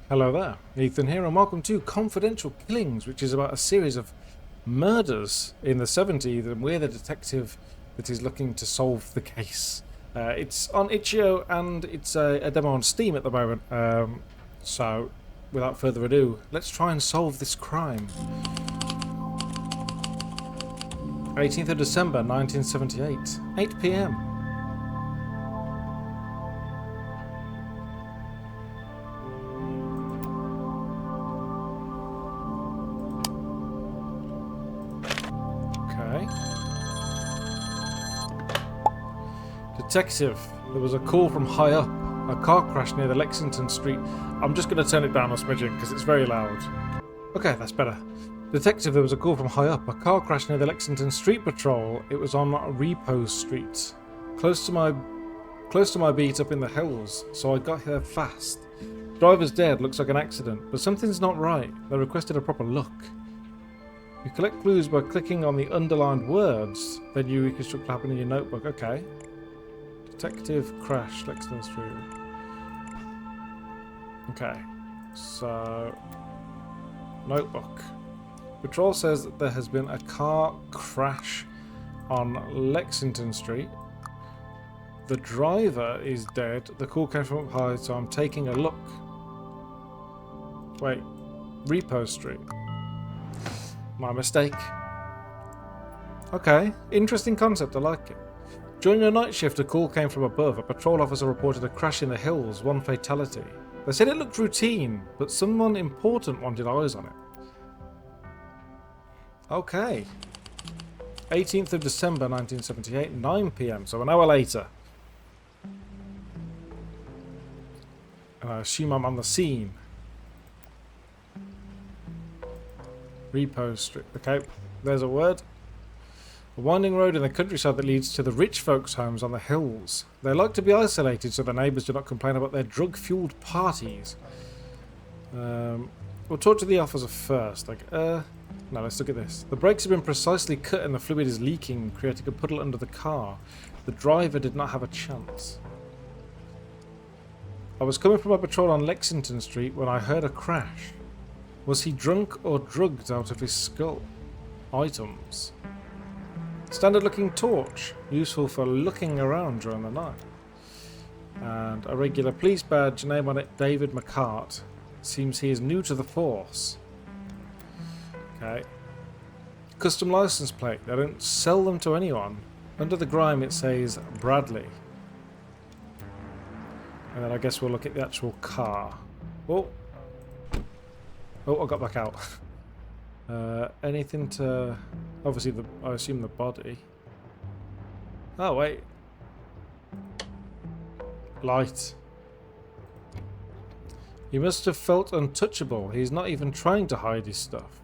Hello there, Ethan here, and welcome to Confidential Killings, which is about a series of murders in the 70s, and we're the detective that is looking to solve the case. It's on Itch.io, and it's a demo on Steam at the moment. So, without further ado, let's try and solve this crime. 18th of December, 1978, 8 p.m. Okay. Detective, there was a call from high up. A car crash near the Lexington Street. I'm just going to turn it down a smidgen because it's very loud. Okay, that's better. Detective, there was a call from high up. A car crash near the Lexington Street Patrol. It was on Repose Street. Close to my beat up in the hills, so I got here fast. Driver's dead, looks like an accident, but something's not right. They requested a proper look. You collect clues by clicking on the underlined words, then you reconstruct what happened in your notebook. Okay. Detective crash, Lexington Street. Okay, so notebook. Patrol says that there has been a car crash on Lexington Street. The driver is dead. The call came from up high, so I'm taking a look. Wait, Repose Street. My mistake. Okay, interesting concept, I like it. During your night shift, a call came from above. A patrol officer reported a crash in the hills, one fatality. They said it looked routine, but someone important wanted eyes on it. Okay. 18th of December 1978, 9 p.m, so an hour later. And I assume I'm on the scene. Repose Street. Okay, there's a word. A winding road in the countryside that leads to the rich folks' homes on the hills. They like to be isolated so the neighbours do not complain about their drug-fueled parties. We'll talk to the officer first. No, let's look at this. The brakes have been precisely cut and the fluid is leaking, creating a puddle under the car. The driver did not have a chance. I was coming from a patrol on Lexington Street when I heard a crash. Was he drunk or drugged out of his skull? Items. Standard looking torch, useful for looking around during the night. And a regular police badge, name on it David McCart. Seems he is new to the force. Okay. Custom license plate, they don't sell them to anyone. Under the grime it says Bradley. And then I guess we'll look at the actual car. Oh, I got back out. Anything to... Obviously, I assume the body. Oh, wait. Light. He must have felt untouchable. He's not even trying to hide his stuff.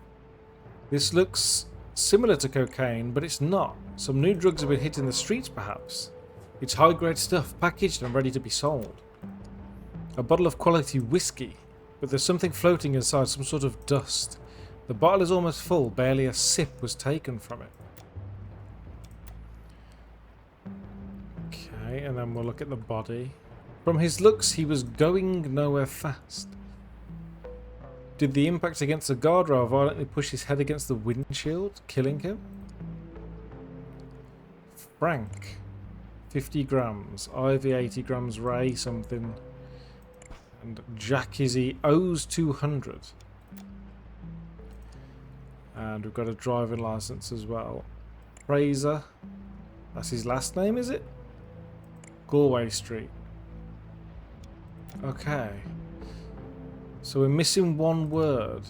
This looks similar to cocaine, but it's not. Some new drugs have been hitting the streets, perhaps. It's high-grade stuff, packaged and ready to be sold. A bottle of quality whiskey, but there's something floating inside, some sort of dust. The bottle is almost full, barely a sip was taken from it. Okay, and then we'll look at the body. From his looks, he was going nowhere fast. Did the impact against the guardrail violently push his head against the windshield, killing him? Frank. 50 grams. Ivy 80 grams. Ray something. And Jack Izzy owes 200. And we've got a driving license as well. Fraser. That's his last name, is it? Galway Street. Okay. So we're missing one word.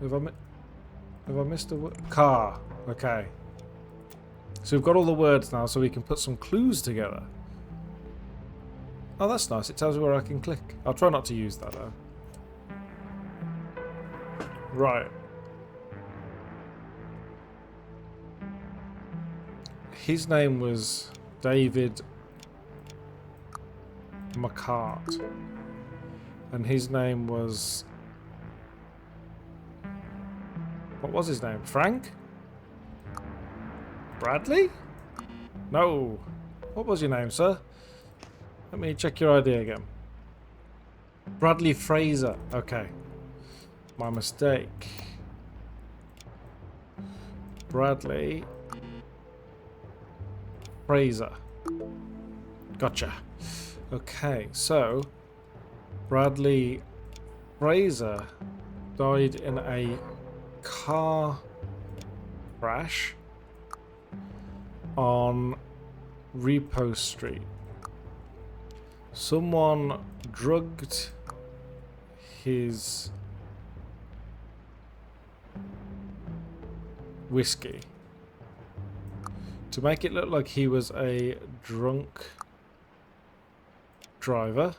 Have I missed a word? Car. Okay. So we've got all the words now, so we can put some clues together. Oh, that's nice. It tells me where I can click. I'll try not to use that, though. Right. His name was David McCart. And his name was... What was his name? Frank? Bradley? No. What was your name, sir? Let me check your ID again. Bradley Fraser. Okay. My mistake. Bradley Fraser. Gotcha. Okay, so Bradley Fraser died in a car crash on Repo Street. Someone drugged his whiskey to make it look like he was a drunk driver.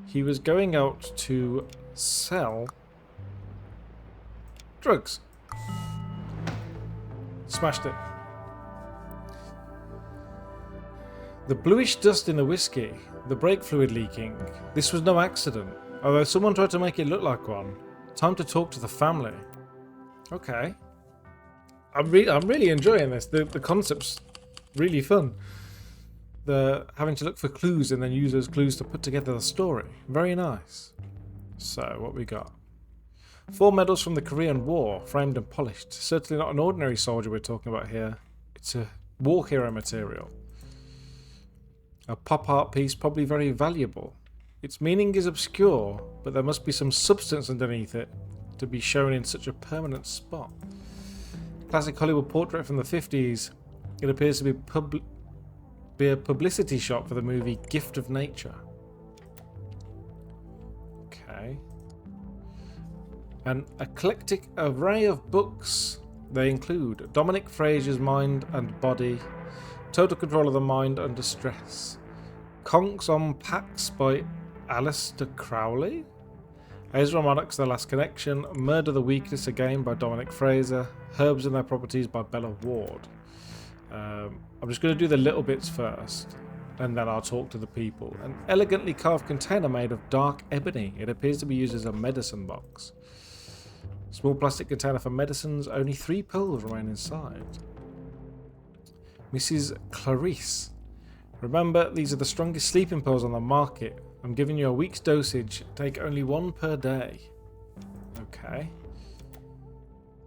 He was going out to sell drugs. Smashed it. The bluish dust in the whiskey, the brake fluid leaking. This was no accident, although someone tried to make it look like one. Time to talk to the family. Okay. I'm really enjoying this. The concept's really fun. The having to look for clues and then use those clues to put together the story. Very nice. So, what we got? 4 medals from the Korean War, framed and polished. Certainly not an ordinary soldier we're talking about here. It's a war hero material. A pop art piece, probably very valuable. Its meaning is obscure, but there must be some substance underneath it to be shown in such a permanent spot. Classic Hollywood portrait from the 50s. It appears to be a publicity shot for the movie Gift of Nature. Okay. An eclectic array of books. They include Dominic Fraser's Mind and Body, Total Control of the Mind Under Stress, Conks on Pax by Alistair Crowley, Ezra Monarch's The Last Connection, Murder the Weakness Again by Dominic Fraser, Herbs and Their Properties by Bella Ward. I'm just going to do the little bits first, and then I'll talk to the people. An elegantly carved container made of dark ebony. It appears to be used as a medicine box. Small plastic container for medicines, only 3 pills remain inside. Mrs. Clarice. Remember, these are the strongest sleeping pills on the market. I'm giving you a week's dosage. Take only 1 per day. Okay.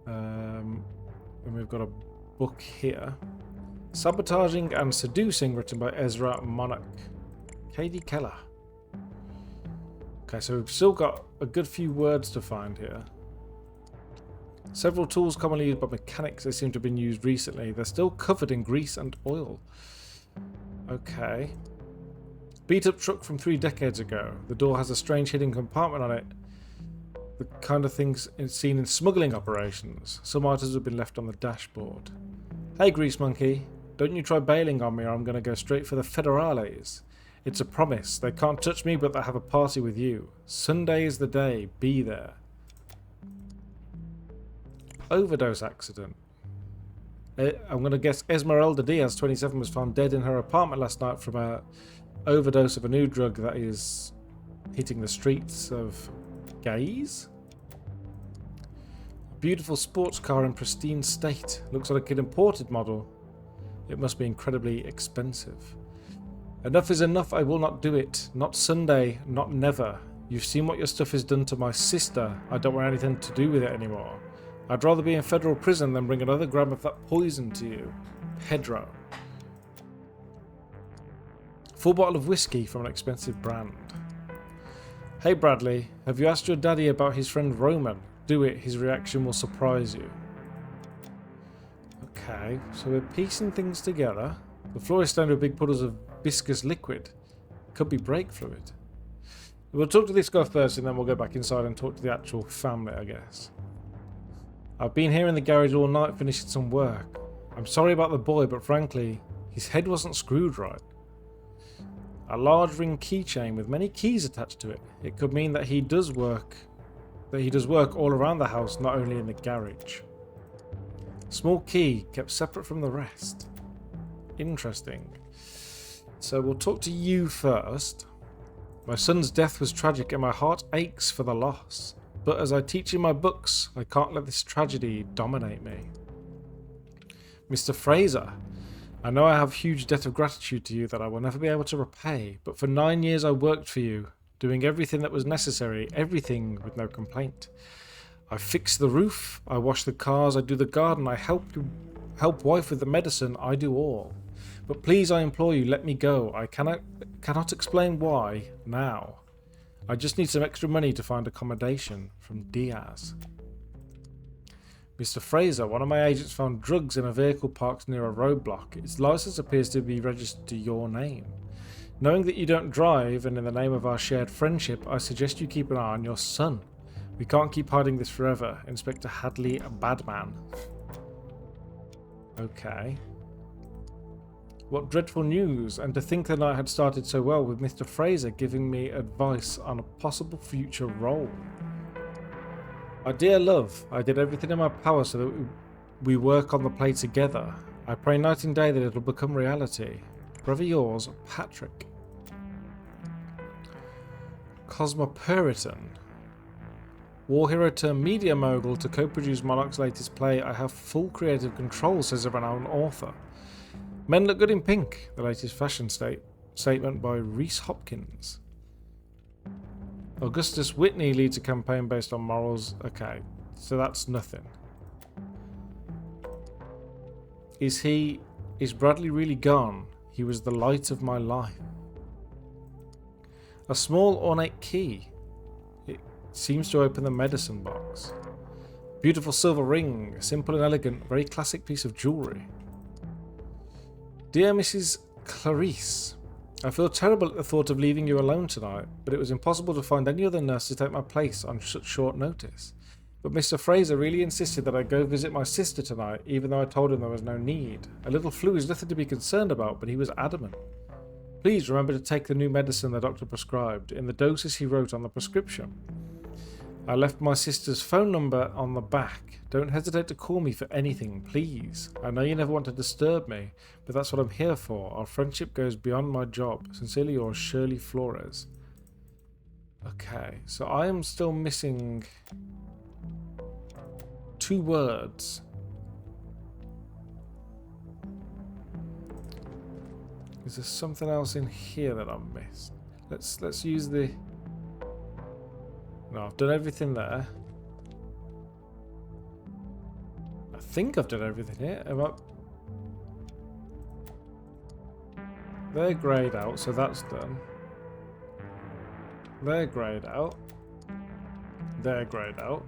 And we've got a book here. Sabotaging and Seducing, written by Ezra Monarch. Katie Keller. Okay, so we've still got a good few words to find here. Several tools commonly used by mechanics. They seem to have been used recently. They're still covered in grease and oil. Okay. Beat up truck from 3 decades ago. The door has a strange hidden compartment on it. The kind of things seen in smuggling operations. Some items have been left on the dashboard. Hey, Grease Monkey. Don't you try bailing on me or I'm going to go straight for the Federales. It's a promise. They can't touch me, but they'll have a party with you. Sunday is the day. Be there. Overdose accident. I'm going to guess Esmeralda Diaz, 27, was found dead in her apartment last night from a overdose of a new drug that is hitting the streets of Gaze. A beautiful sports car in pristine state. Looks like an imported model. It must be incredibly expensive. Enough is enough. I will not do it. Not Sunday. Not never. You've seen what your stuff has done to my sister. I don't want anything to do with it anymore. I'd rather be in federal prison than bring another gram of that poison to you. Pedro. Full bottle of whiskey from an expensive brand. Hey Bradley, have you asked your daddy about his friend Roman? Do it, his reaction will surprise you. Okay, so we're piecing things together. The floor is stained with big puddles of viscous liquid. Could be brake fluid. We'll talk to this guy first and then we'll go back inside and talk to the actual family, I guess. I've been here in the garage all night finishing some work. I'm sorry about the boy, but frankly, his head wasn't screwed right. A large ring keychain with many keys attached to it. It could mean that he does work all around the house, not only in the garage. Small key kept separate from the rest. Interesting. So we'll talk to you first. My son's death was tragic and my heart aches for the loss. But as I teach in my books, I can't let this tragedy dominate me. Mr. Fraser, I know I have a huge debt of gratitude to you that I will never be able to repay, but for 9 years I worked for you. doing everything that was necessary, everything with no complaint. I fix the roof, I wash the cars, I do the garden, I help wife with the medicine, I do all. But please, I implore you, let me go. I cannot explain why now. I just need some extra money to find accommodation. From Diaz. Mr. Fraser, one of my agents found drugs in a vehicle parked near a roadblock. Its license appears to be registered to your name. Knowing that you don't drive, and in the name of our shared friendship, I suggest you keep an eye on your son. We can't keep hiding this forever. Inspector Hadley Badman. Okay. What dreadful news, and to think that I had started so well with Mr. Fraser giving me advice on a possible future role. My dear love, I did everything in my power so that we work on the play together. I pray night and day that it'll become reality. Forever yours, Patrick. Cosmopuritan. War hero turned media mogul to co-produce Monarch's latest play. I have full creative control, says a renowned author. Men look good in pink, the latest fashion statement by Reese Hopkins. Augustus Whitney leads a campaign based on morals. Okay, so that's nothing. Is Bradley really gone? He was the light of my life. A small ornate key. It seems to open the medicine box. Beautiful silver ring, simple and elegant, very classic piece of jewellery. Dear Mrs. Clarice, I feel terrible at the thought of leaving you alone tonight, but it was impossible to find any other nurse to take my place on such short notice. But Mr. Fraser really insisted that I go visit my sister tonight, even though I told him there was no need. A little flu is nothing to be concerned about, but he was adamant. Please remember to take the new medicine the doctor prescribed, in the doses he wrote on the prescription. I left my sister's phone number on the back. Don't hesitate to call me for anything, please. I know you never want to disturb me, but that's what I'm here for. Our friendship goes beyond my job. Sincerely yours, Shirley Flores. Okay, so I am still missing 2 words. Is there something else in here that I've missed? Let's use the... No, I've done everything there. I think I've done everything here. They're greyed out, so that's done. They're greyed out. They're greyed out.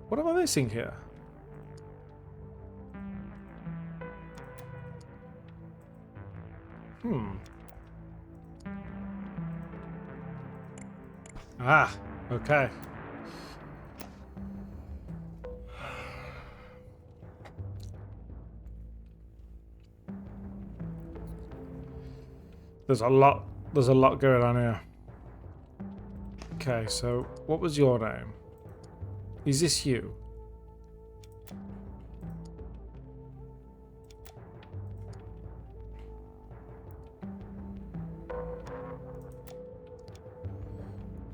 What am I missing here? Ah, okay. There's a lot going on here. Okay, so what was your name? Is this you?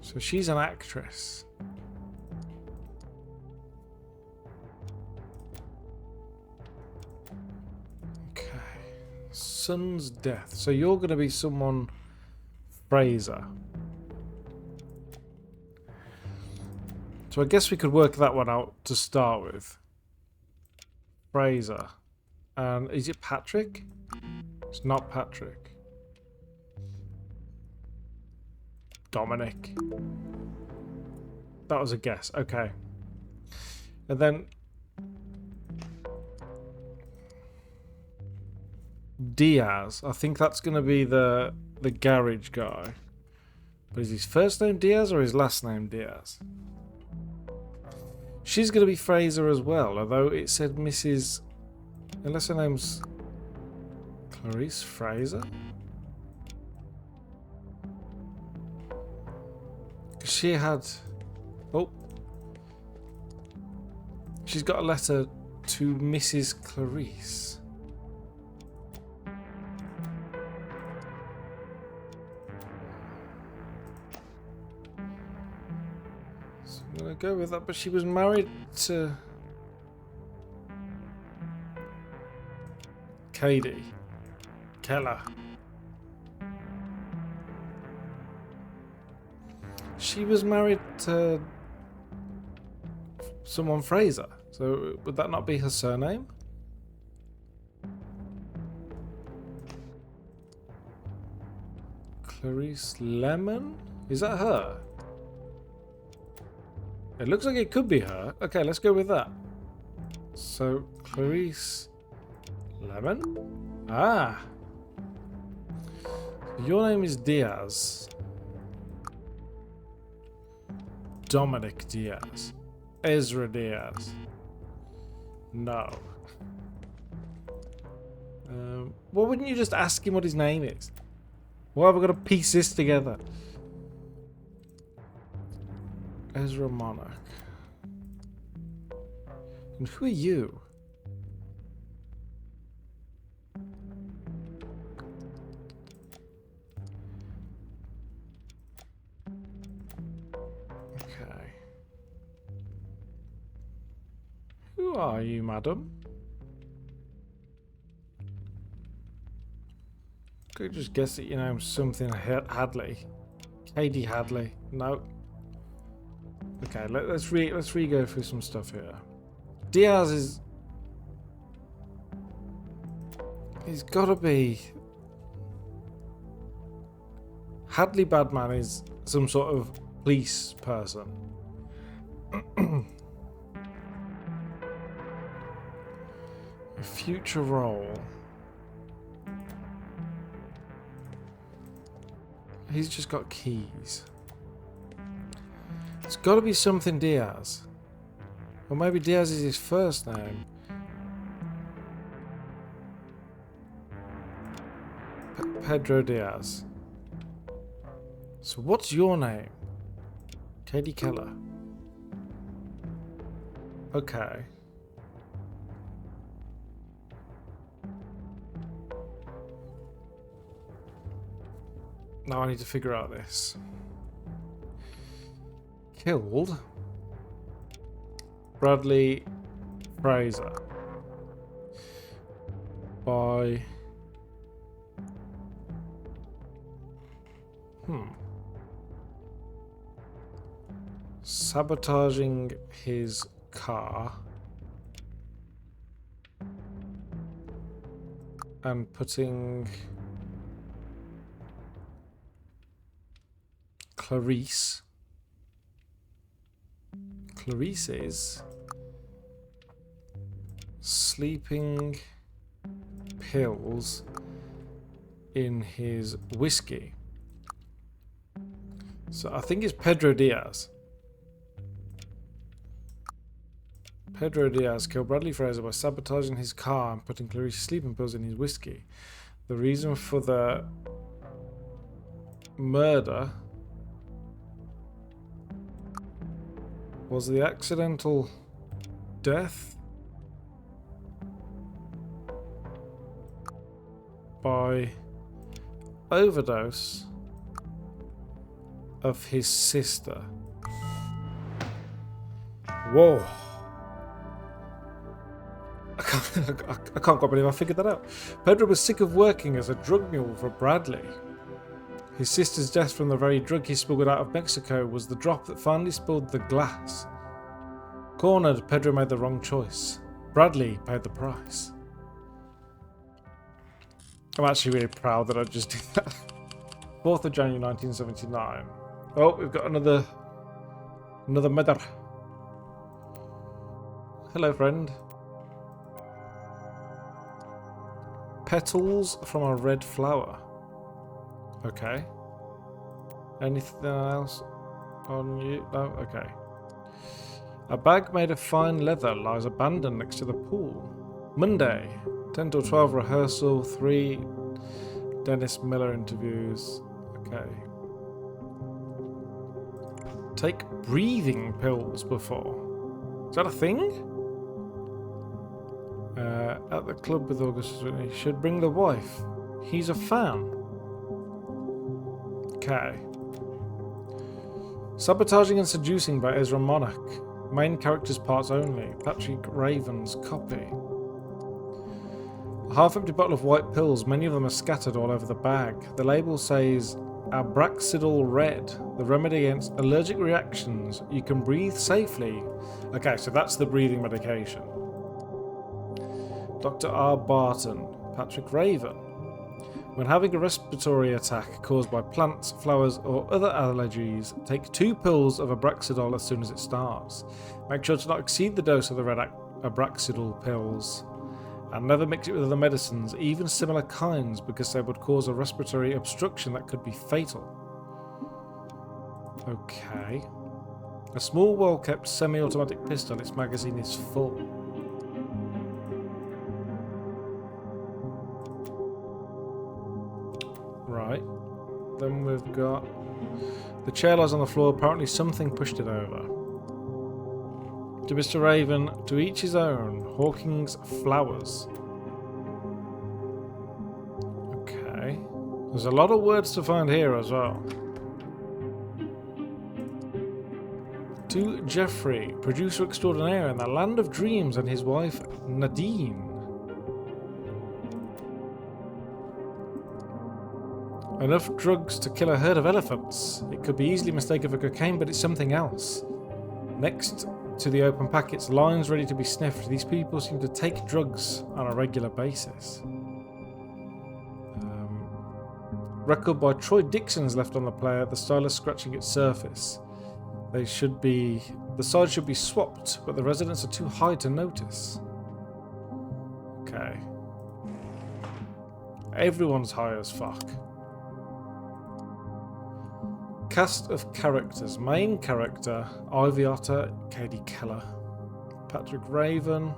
So she's an actress. Okay. Son's death. So you're going to be someone... Fraser. So I guess we could work that one out to start with. Fraser. And is it Patrick? It's not Patrick. Dominic. That was a guess. Okay. And then Diaz. I think that's going to be the garage guy. But is his first name Diaz or his last name Diaz? She's going to be Fraser as well, although it said Mrs. Unless her name's Clarice Fraser? She had... Oh. She's got a letter to Mrs. Clarice. So I'm going to go with that, but she was married to... Katie. Keller. She was married to someone Fraser, so would that not be her surname? Clarice Lemon? Is that her? It looks like it could be her. Okay, let's go with that. So, Clarice Lemon? Ah! Your name is Diaz. Dominic Diaz. Ezra Diaz. No. Why wouldn't you just ask him what his name is? Why have we got to piece this together? Ezra Monarch. And who are you? Okay. Who are you, madam? Could just guess that your name's something Hadley. Katie Hadley. No. Okay, let's re-go through some stuff here. Diaz is... He's gotta be... Hadley Badman is some sort of police person. A future role. He's just got keys. It's got to be something Diaz. Or maybe Diaz is his first name. Pedro Diaz. So what's your name? Katie Keller. Okay. Now I need to figure out this. Killed Bradley Fraser by sabotaging his car and putting Clarice's sleeping pills in his whiskey. So I think it's Pedro Diaz. Pedro Diaz killed Bradley Fraser by sabotaging his car and putting Clarice's sleeping pills in his whiskey. The reason for the murder was the accidental death by overdose of his sister. Whoa. I can't quite believe I figured that out. Pedro was sick of working as a drug mule for Bradley. His sister's death from the very drug he smuggled out of Mexico was the drop that finally spilled the glass. Cornered, Pedro made the wrong choice. Bradley paid the price. I'm actually really proud that I just did that. 4th of January 1979. Oh, we've got another mother. Hello, friend. Petals from a red flower. Okay. Anything else on you? No? Okay. A bag made of fine leather lies abandoned next to the pool. Monday, 10 till 12 rehearsal, 3 Dennis Miller interviews. Okay. Take breathing pills before. Is that a thing? At the club with August Whitney. Should bring the wife. He's a fan. Okay. Sabotaging and Seducing by Ezra Monarch. Main characters parts only. Patrick Raven's copy. A half-empty bottle of white pills. Many of them are scattered all over the bag. The label says Abraxidol Red, the remedy against allergic reactions. You can breathe safely. Okay, so that's the breathing medication. Dr. R. Barton, Patrick Raven. When having a respiratory attack caused by plants, flowers, or other allergies, take 2 pills of Abraxidol as soon as it starts. Make sure to not exceed the dose of the red Abraxidol pills. And never mix it with other medicines, even similar kinds, because they would cause a respiratory obstruction that could be fatal. Okay. A small, well-kept semi-automatic pistol. Its magazine is full. Right. Then we've got... The chair lies on the floor. Apparently something pushed it over. To Mr. Raven, to each his own. Hawking's Flowers. Okay. There's a lot of words to find here as well. To Jeffrey, producer extraordinaire in the Land of Dreams, and his wife Nadine. Enough drugs to kill a herd of elephants. It could be easily mistaken for cocaine, but it's something else. Next to the open packets, lines ready to be sniffed. These people seem to take drugs on a regular basis. Record by Troy Dixon is left on the player, the stylus scratching its surface. The sides should be swapped, but the residents are too high to notice. Okay. Everyone's high as fuck. Cast of characters. Main character, Ivy Otter, Katie Keller. Patrick Raven,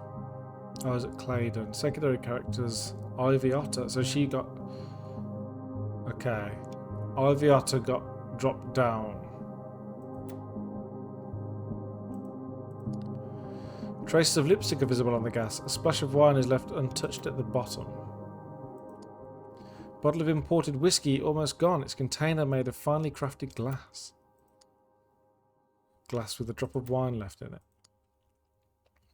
Isaac Claydon. Secondary characters, Ivy Otter. So she got... Okay. Ivy Otter got dropped down. Traces of lipstick are visible on the gas. A splash of wine is left untouched at the bottom. Bottle of imported whiskey almost gone. Its container made of finely crafted glass. Glass with a drop of wine left in it.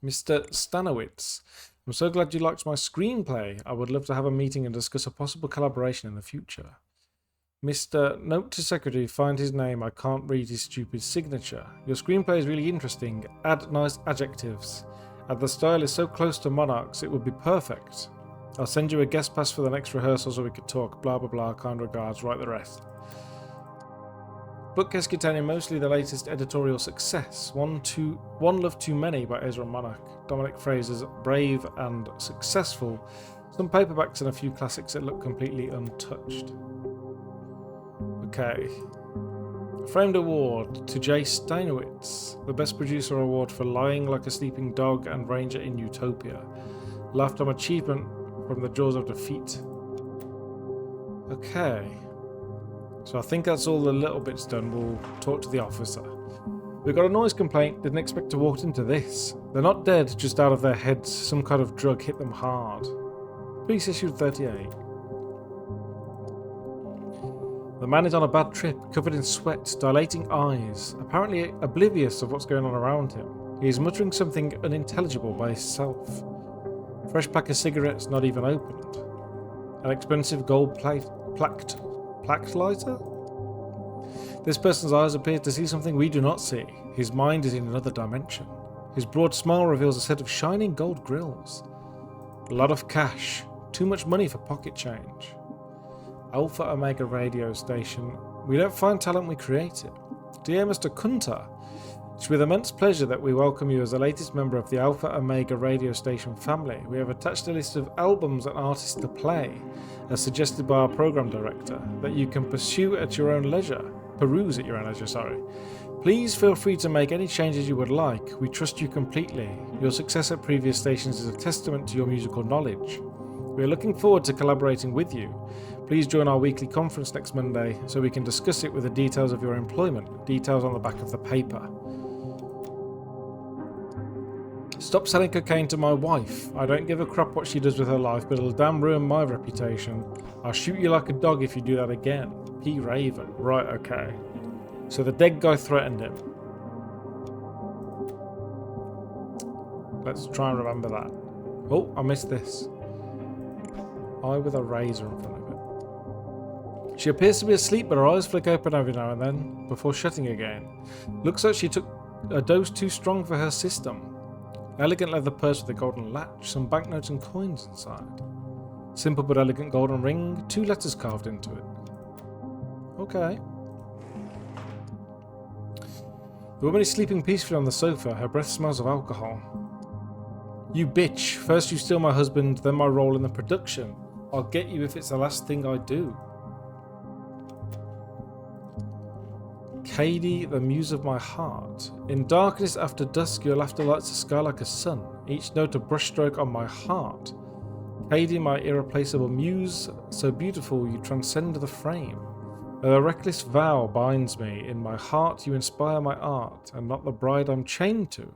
Mr. Stanowitz, I'm so glad you liked my screenplay. I would love to have a meeting and discuss a possible collaboration in the future. Mr. Note to Secretary, find his name. I can't read his stupid signature. Your screenplay is really interesting. Add nice adjectives. And the style is so close to Monarch's, it would be perfect. I'll send you a guest pass for the next rehearsal so we could talk. Blah blah blah, kind regards, write the rest. Bookcase containing mostly the latest editorial success. One Love Too Many by Ezra Monarch. Dominic Fraser's Brave and Successful. Some paperbacks and a few classics that look completely untouched. Okay. Framed Award to Jay Steinowitz. The Best Producer Award for Lying Like a Sleeping Dog and Ranger in Utopia. Lifetime Achievement from the Jaws of Defeat. Okay. So I think that's all the little bits done. We'll talk to the officer. We got a noise complaint. Didn't expect to walk into this. They're not dead, just out of their heads. Some kind of drug hit them hard. Police issued 38. The man is on a bad trip, covered in sweat, dilating eyes, apparently oblivious of what's going on around him. He is muttering something unintelligible by himself. Fresh pack of cigarettes not even opened. An expensive gold plaqued lighter? This person's eyes appear to see something we do not see. His mind is in another dimension. His broad smile reveals a set of shining gold grills. A lot of cash. Too much money for pocket change. Alpha Omega radio station. We don't find talent, we create it. Dear Mr. Kunter, it's with immense pleasure that we welcome you as the latest member of the Alpha Omega radio station family. We have attached a list of albums and artists to play, as suggested by our program director, that you can peruse at your own leisure. Please feel free to make any changes you would like. We trust you completely. Your success at previous stations is a testament to your musical knowledge. We are looking forward to collaborating with you. Please join our weekly conference next Monday so we can discuss it with the details of your employment, details on the back of the paper. Stop selling cocaine to my wife. I don't give a crap what she does with her life, but it'll damn ruin my reputation. I'll shoot you like a dog if you do that again. P. Raven. Right, okay. So the dead guy threatened him. Let's try and remember that. Oh, I missed this. Eye with a razor in front of it. She appears to be asleep, but her eyes flick open every now and then, before shutting again. Looks like she took a dose too strong for her system. Elegant leather purse with a golden latch, some banknotes and coins inside. Simple but elegant golden ring, 2 letters carved into it. Okay. The woman is sleeping peacefully on the sofa. Her breath smells of alcohol. You bitch. First you steal my husband, then my role in the production. I'll get you if it's the last thing I do. Katie, the muse of my heart. In darkness after dusk, your laughter lights the sky like a sun. Each note a brushstroke on my heart. Katie, my irreplaceable muse, so beautiful you transcend the frame. A reckless vow binds me. In my heart you inspire my art, and not the bride I'm chained to.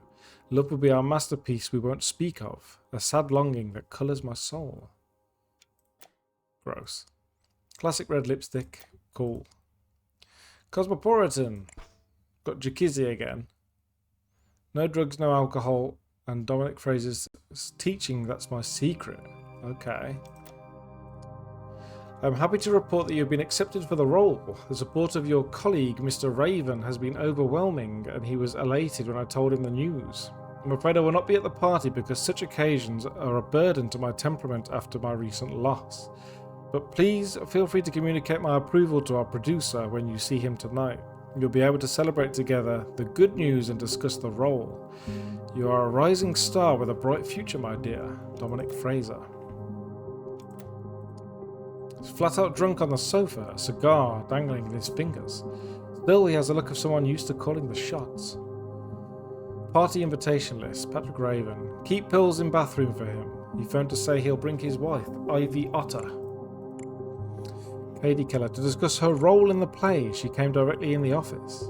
Love will be our masterpiece we won't speak of, a sad longing that colours my soul. Gross. Classic red lipstick. Cool. Cosmopolitan. Got Jakizzy again. No drugs, no alcohol, and Dominic Fraser's teaching that's my secret. Okay. I'm happy to report that you've been accepted for the role. The support of your colleague, Mr. Raven, has been overwhelming, and he was elated when I told him the news. I'm afraid I will not be at the party because such occasions are a burden to my temperament after my recent loss. But please feel free to communicate my approval to our producer when you see him tonight. You'll be able to celebrate together the good news and discuss the role. You are a rising star with a bright future, my dear. Dominic Fraser. He's flat out drunk on the sofa, a cigar dangling in his fingers. Still, he has the look of someone used to calling the shots. Party invitation list. Patrick Raven. Keep pills in bathroom for him. He phoned to say he'll bring his wife, Ivy Otter. Katie Keller. To discuss her role in the play, she came directly in the office.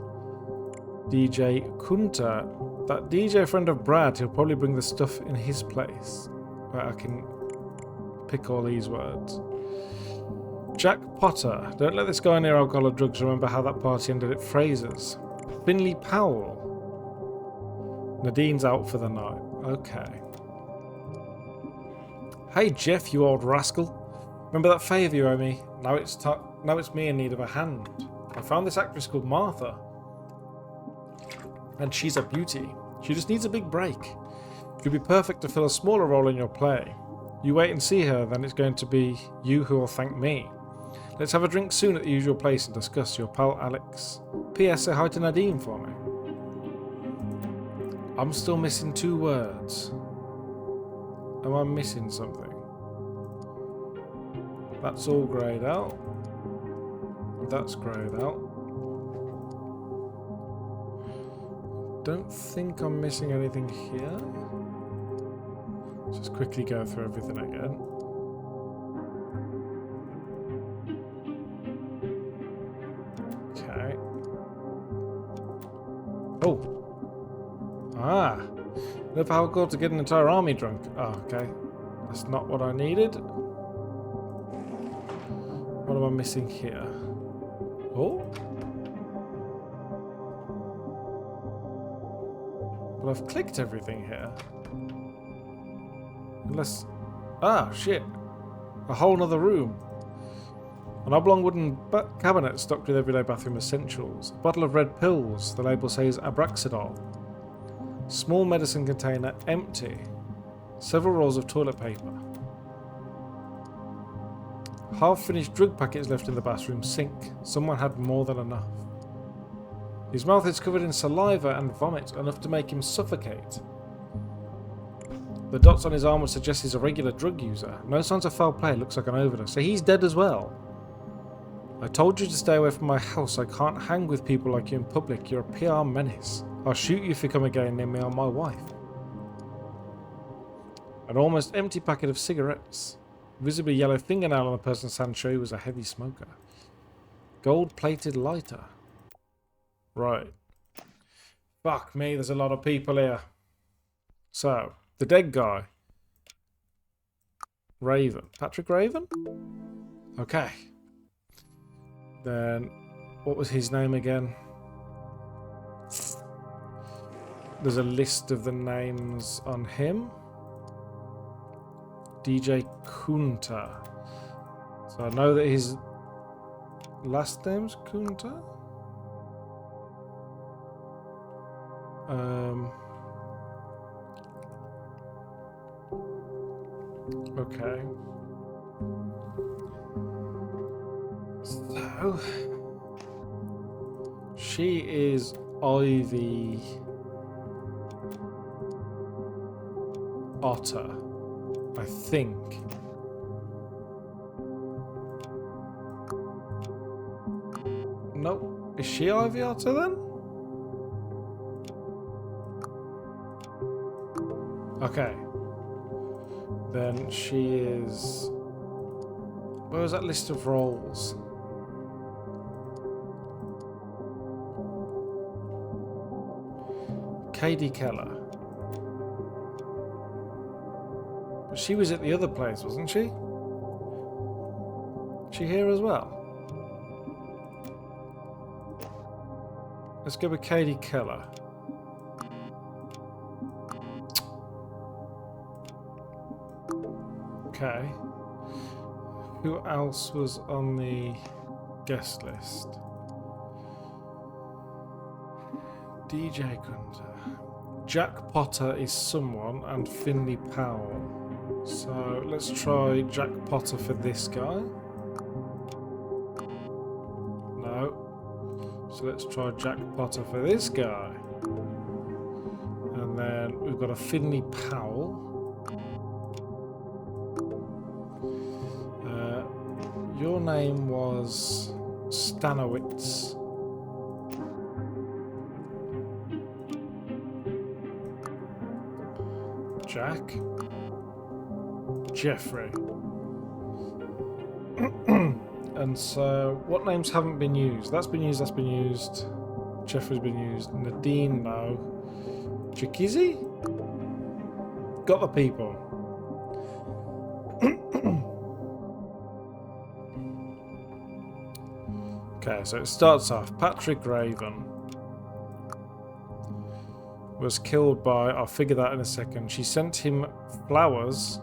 DJ Kunta. That DJ friend of Brad, he'll probably bring the stuff in his place. Right, I can pick all these words. Jack Potter. Don't let this guy near alcohol or drugs. Remember how that party ended at Fraser's. Finley Powell. Nadine's out for the night. Okay. Hey Jeff, you old rascal. Remember that favour you owe me? Now it's me in need of a hand. I found this actress called Martha. And she's a beauty. She just needs a big break. She'll be perfect to fill a smaller role in your play. You wait and see her, then it's going to be you who will thank me. Let's have a drink soon at the usual place and discuss. Your pal Alex. P.S. Say hi to Nadine for me. I'm still missing 2 words. Am I missing something? That's all greyed out. That's greyed out. Don't think I'm missing anything here. Let's just quickly go through everything again. Okay. Oh. Ah. Enough alcohol to get an entire army drunk. Oh, okay. That's not what I needed. What am I missing here? Oh. But I've clicked everything here. Unless... Ah, shit. A whole nother room. An oblong wooden cabinet stocked with everyday bathroom essentials. A bottle of red pills. The label says Abraxadol. Small medicine container empty. Several rolls of toilet paper. Half-finished drug packets left in the bathroom sink. Someone had more than enough. His mouth is covered in saliva and vomit, enough to make him suffocate. The dots on his arm would suggest he's a regular drug user. No signs of foul play, looks like an overdose. So he's dead as well. I told you to stay away from my house. I can't hang with people like you in public. You're a PR menace. I'll shoot you if you come again near me or my wife. An almost empty packet of cigarettes. Visibly yellow fingernail on the person's hand show he was a heavy smoker. Gold-plated lighter. Right. Fuck me, there's a lot of people here. So, the dead guy. Raven. Patrick Raven? Okay. Then, what was his name again? There's a list of the names on him. DJ Kunta. So I know that his Last name's Kunta? Okay. So she is Ivy Otter, I think. Nope. Is she Ivy Otter then? Okay. Then she is... Where was that list of roles? Katie Keller. But she was at the other place, wasn't she? She here as well? Let's go with Katie Keller. Okay. Who else was on the guest list? DJ Gunter. Jack Potter is someone, and Finley Powell. So let's try Jack Potter for this guy. No. So let's try Jack Potter for this guy. And then we've got a Finley Powell. Your name was Stanowitz. Jack. Jeffrey. And so, what names haven't been used? That's been used, that's been used. Jeffrey's been used. Nadine, no. Chikizi? Got the people. Okay, so it starts off. Patrick Raven was killed by, I'll figure that in a second. She sent him flowers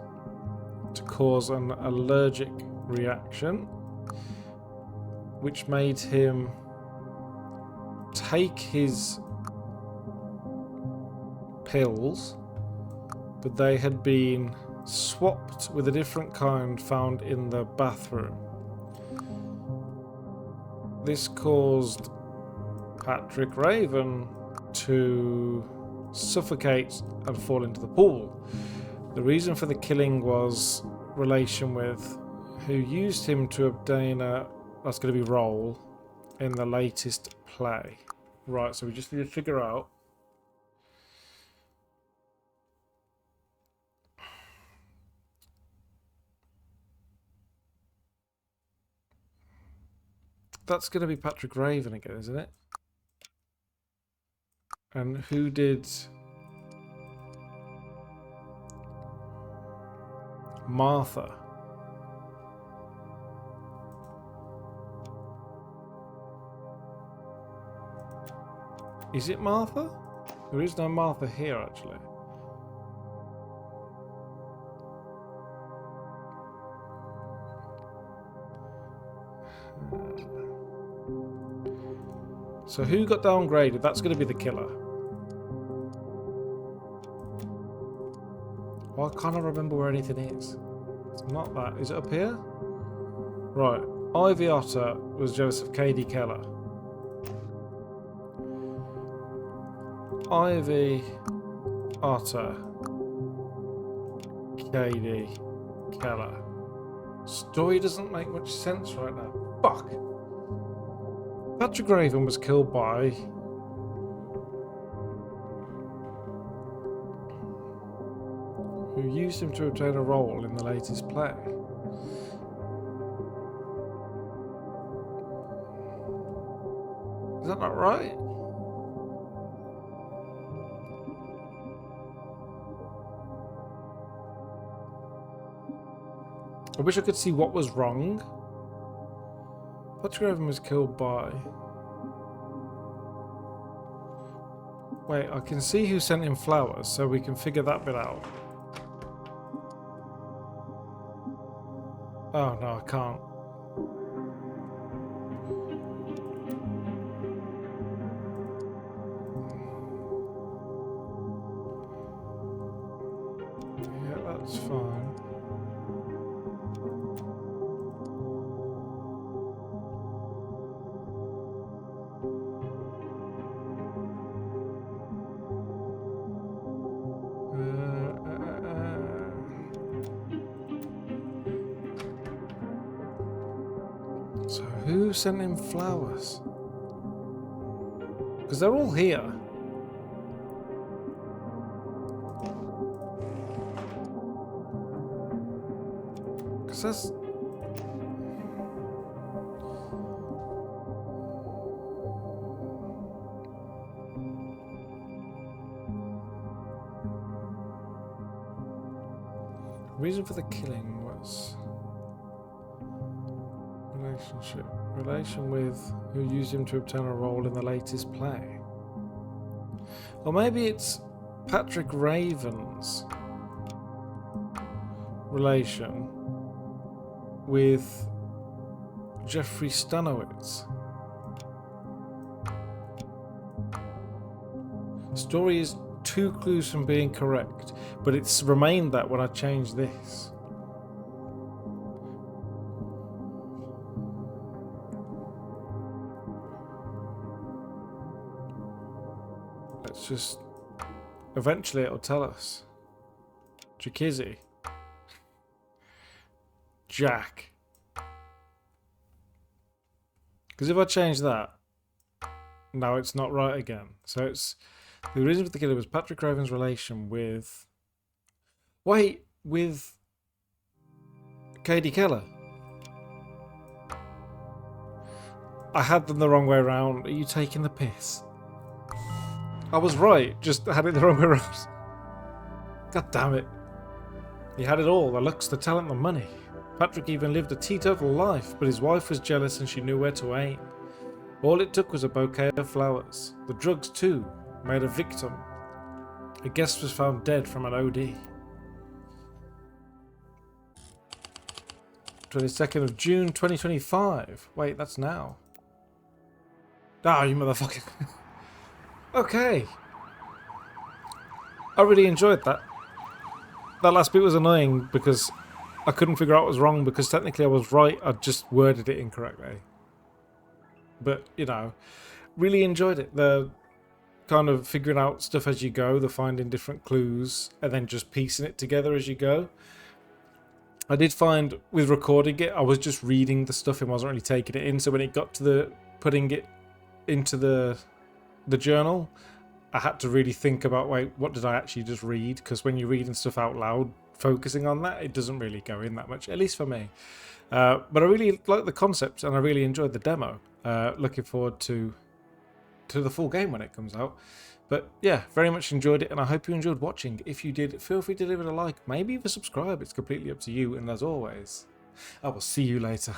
to cause an allergic reaction, which made him take his pills, but they had been swapped with a different kind found in the bathroom. This caused Patrick Raven to suffocate and fall into the pool. The reason for the killing was relation with who used him to obtain a, that's going to be role in the latest play. Right, so we just need to figure out that's going to be Patrick Raven again, isn't it? And who did Martha? Is it Martha? There is no Martha here, actually. So who got downgraded? That's going to be the killer. Why can't I remember where anything is? It's not that. Is it up here? Right. Ivy Otter was Joseph Cady Keller. Ivy Otter Cady Keller. Story doesn't make much sense right now. Fuck. Patrick Raven was killed by who used him to obtain a role in the latest play. Is that not right? I wish I could see what was wrong. Patrick Raven was killed by... Wait, I can see who sent him flowers, so we can figure that bit out. Oh, no, I can't. It's fine. So who sent him flowers? Because they're all here. Because that's... reason for the killing was... relation with who used him to obtain a role in the latest play. Or maybe it's Patrick Raven's relation with Jeffrey Stanowitz. Story is 2 clues from being correct, but it's remained that when I changed this. Let's just... eventually it'll tell us. Jakizzy. Jack. Because if I change that, now it's not right again. So it's... the reason for the killer was Patrick Raven's relation with... wait, with... Katie Keller. I had them the wrong way around. Are you taking the piss? I was right, just had it the wrong way around. God damn it. He had it all, the looks, the talent, the money. Patrick even lived a teetotal life, but his wife was jealous and she knew where to aim. All it took was a bouquet of flowers. The drugs, too, made a victim. A guest was found dead from an OD. 22nd of June 2025. Wait, that's now. Ah, you motherfucker. Okay. I really enjoyed that. That last bit was annoying because I couldn't figure out what was wrong because technically I was right. I just worded it incorrectly. But, you know, really enjoyed it. The kind of figuring out stuff as you go, the finding different clues, and then just piecing it together as you go. I did find with recording it, I was just reading the stuff and wasn't really taking it in. So when it got to the putting it into the journal, I had to really think about, wait, what did I actually just read? Because when you're reading stuff out loud, focusing on that, it doesn't really go in that much, at least for me. But I really like the concept and I really enjoyed the demo. Looking forward to the full game when it comes out. But yeah, very much enjoyed it and I hope you enjoyed watching. If you did, feel free to leave it a like, maybe even subscribe. It's completely up to you. And as always, I will see you later.